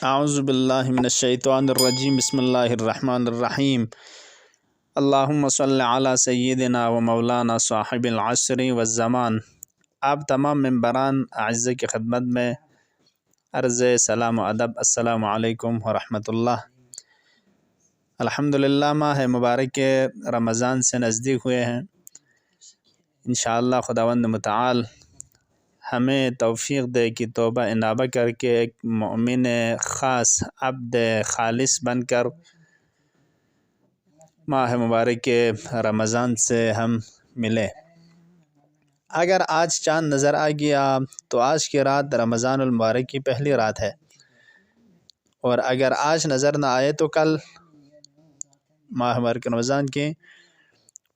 اعوذ باللہ من الشیطان الرجیم بسم اللہ الرحمن الرحیم اللہم صلی علی سیدنا و مولانا صاحب العصر والزمان۔ آپ تمام ممبران اعزہ کی خدمت میں عرض سلام و ادب، السلام علیکم ورحمۃ اللہ۔ الحمدللہ ماہ مبارک رمضان سے نزدیک ہوئے ہیں۔ انشاءاللہ خداوند متعال ہمیں توفیق دے کہ توبہ انابہ کر کے ایک مومن خاص عبد خالص بن کر ماہ مبارک رمضان سے ہم ملیں۔ اگر آج چاند نظر آ گیا تو آج کی رات رمضان المبارک کی پہلی رات ہے، اور اگر آج نظر نہ آئے تو کل ماہ مبارک رمضان کی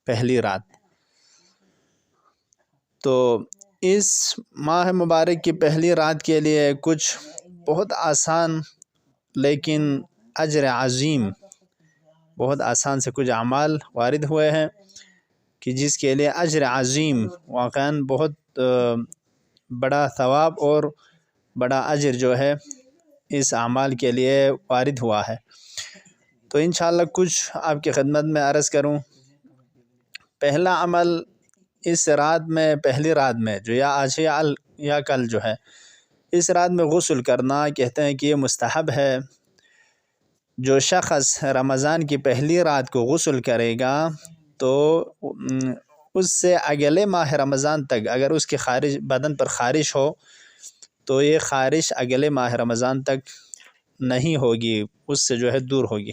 پہلی رات۔ تو اس ماہ مبارک کی پہلی رات کے لیے کچھ بہت آسان لیکن اجر عظیم، بہت آسان سے کچھ اعمال وارد ہوئے ہیں کہ جس کے لیے اجر عظیم، واقعاً بہت بڑا ثواب اور بڑا اجر جو ہے اس اعمال کے لیے وارد ہوا ہے۔ تو انشاءاللہ کچھ آپ کی خدمت میں عرض کروں۔ پہلا عمل اس رات میں، پہلی رات میں جو یا آج یا کل جو ہے، اس رات میں غسل کرنا، کہتے ہیں کہ یہ مستحب ہے۔ جو شخص رمضان کی پہلی رات کو غسل کرے گا تو اس سے اگلے ماہ رمضان تک اگر اس کے بدن پر خارش ہو تو یہ خارش اگلے ماہ رمضان تک نہیں ہوگی، اس سے جو ہے دور ہوگی۔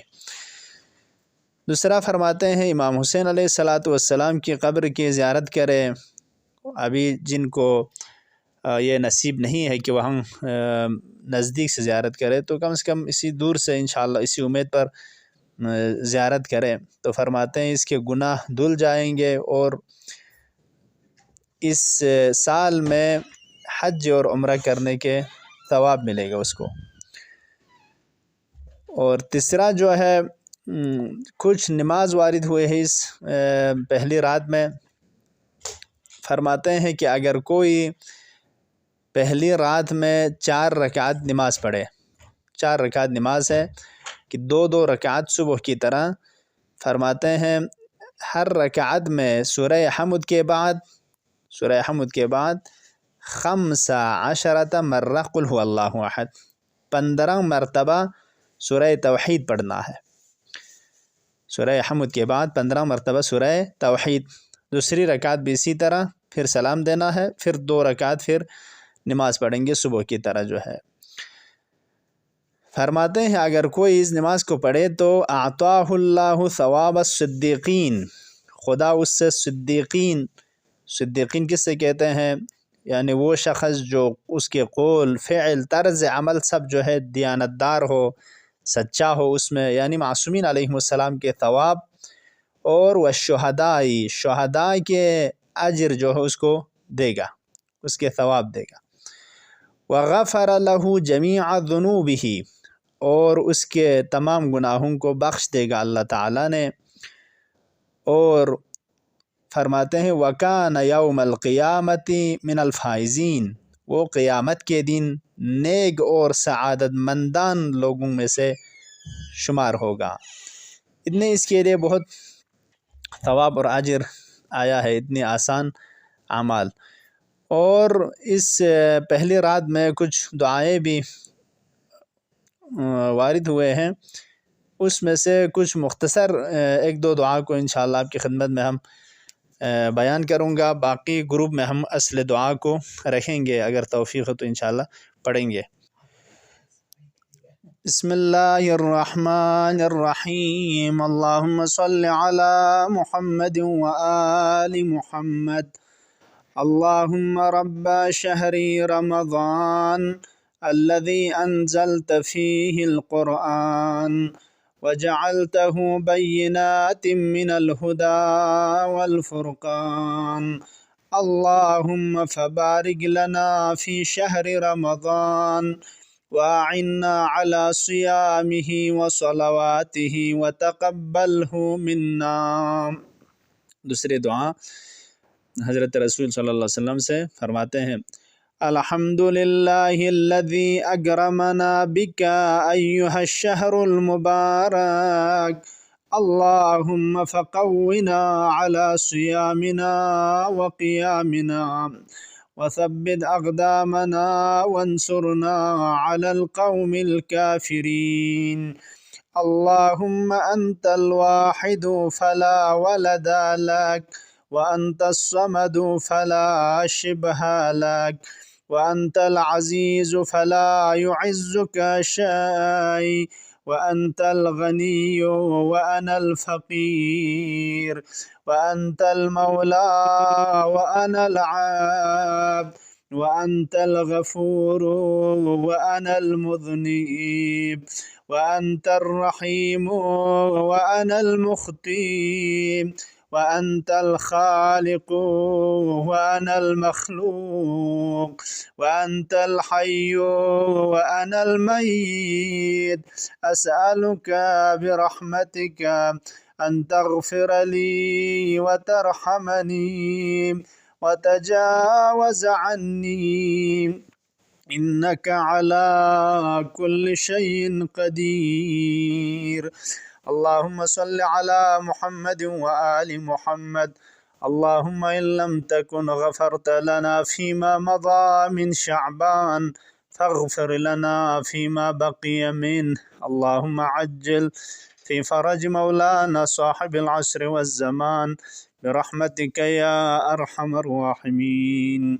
دوسرا فرماتے ہیں امام حسین علیہ السلام کی قبر کی زیارت کرے۔ ابھی جن کو یہ نصیب نہیں ہے کہ وہاں نزدیک سے زیارت کرے تو کم سے کم اسی دور سے انشاءاللہ اسی امید پر زیارت کرے، تو فرماتے ہیں اس کے گناہ دھل جائیں گے اور اس سال میں حج اور عمرہ کرنے کے ثواب ملے گا اس کو۔ اور تیسرا جو ہے کچھ نماز وارد ہوئے ہیں اس پہلی رات میں۔ فرماتے ہیں کہ اگر کوئی پہلی رات میں 4 رکعت نماز پڑھے، 4 رکعت نماز ہے کہ 2 رکعت صبح کی طرح، فرماتے ہیں ہر رکعت میں سورہ حمد کے بعد 15 مرہ قل هو اللہ احد، 15 مرتبہ سورہ توحید پڑھنا ہے۔ سورہ حمد کے بعد 15 مرتبہ سورہ توحید۔ دوسری رکعت بھی اسی طرح، پھر سلام دینا ہے، پھر 2 رکعت پھر نماز پڑھیں گے صبح کی طرح جو ہے۔ فرماتے ہیں اگر کوئی اس نماز کو پڑھے تو اعطاہ اللہ ثواب الصدیقین، خدا اس سے صدیقین کس سے کہتے ہیں؟ یعنی وہ شخص جو اس کے قول، فعل، طرز عمل سب جو ہے دیانتدار ہو، سچا ہو اس میں، یعنی معصومین علیہم السلام کے ثواب، اور شہداء کے اجر جو ہے اس کو دے گا، اس کے ثواب دے گا۔ وغفر له جمیع ذنوبہ، اور اس کے تمام گناہوں کو بخش دے گا اللہ تعالیٰ نے۔ اور فرماتے ہیں وَكَانَ يَوْمَ الْقِيَامَةِ مِنَ الْفَائِزِينَ، وہ قیامت کے دن نیک اور سعادت مندان لوگوں میں سے شمار ہوگا۔ اتنے اس کے لیے بہت ثواب اور اجر آیا ہے، اتنی آسان اعمال۔ اور اس پہلی رات میں کچھ دعائیں بھی وارد ہوئے ہیں، اس میں سے کچھ مختصر 1-2 دعا کو انشاءاللہ آپ کی خدمت میں ہم بیان کروں گا، باقی گروپ میں ہم اصل دعا کو رکھیں گے، اگر توفیق ہو تو انشاءاللہ پڑھیں گے۔ بسم اللہ الرحمن الرحیم، اللہم صل علی محمد وآل محمد، اللہم رب شہر رمضان الذي أنزلت فيه القرآن وجعلته بينات من الهدى والفرقان، اللهم فبارك لنا في شهر رمضان وأعنا على صيامه وصلواته وتقبله منا۔ دوسری دعا حضرت رسول صلی اللہ علیہ وسلم سے فرماتے ہیں الحمد لله الذي أكرمنا بك أيها الشهر المبارك. اللهم فقونا على صيامنا وقيامنا، وثبت أقدامنا وانصرنا على القوم الكافرين. اللهم أنت الواحد فلا ولد لك، وأنت الصمد فلا شبه لك، وأنت العزيز فلا يعزك شيء، وأنت الغني وأنا الفقير، وأنت المولى وأنا العبد، وأنت الغفور وأنا المذنب، وأنت الرحيم وأنا المخطئ، وأنت الخالق وأنا المخلوق، وأنت الحي وأنا الميت. أسألك برحمتك أن تغفر لي وترحمني وتجاوز عني، إنك على كل شيء قدير. اللهم صل على محمد وآل محمد. اللهم إن لم تكن غفرت لنا فيما مضى من شعبان فاغفر لنا فيما بقي منه. اللهم عجل في فرج مولانا صاحب العصر والزمان برحمتك يا أرحم الراحمين.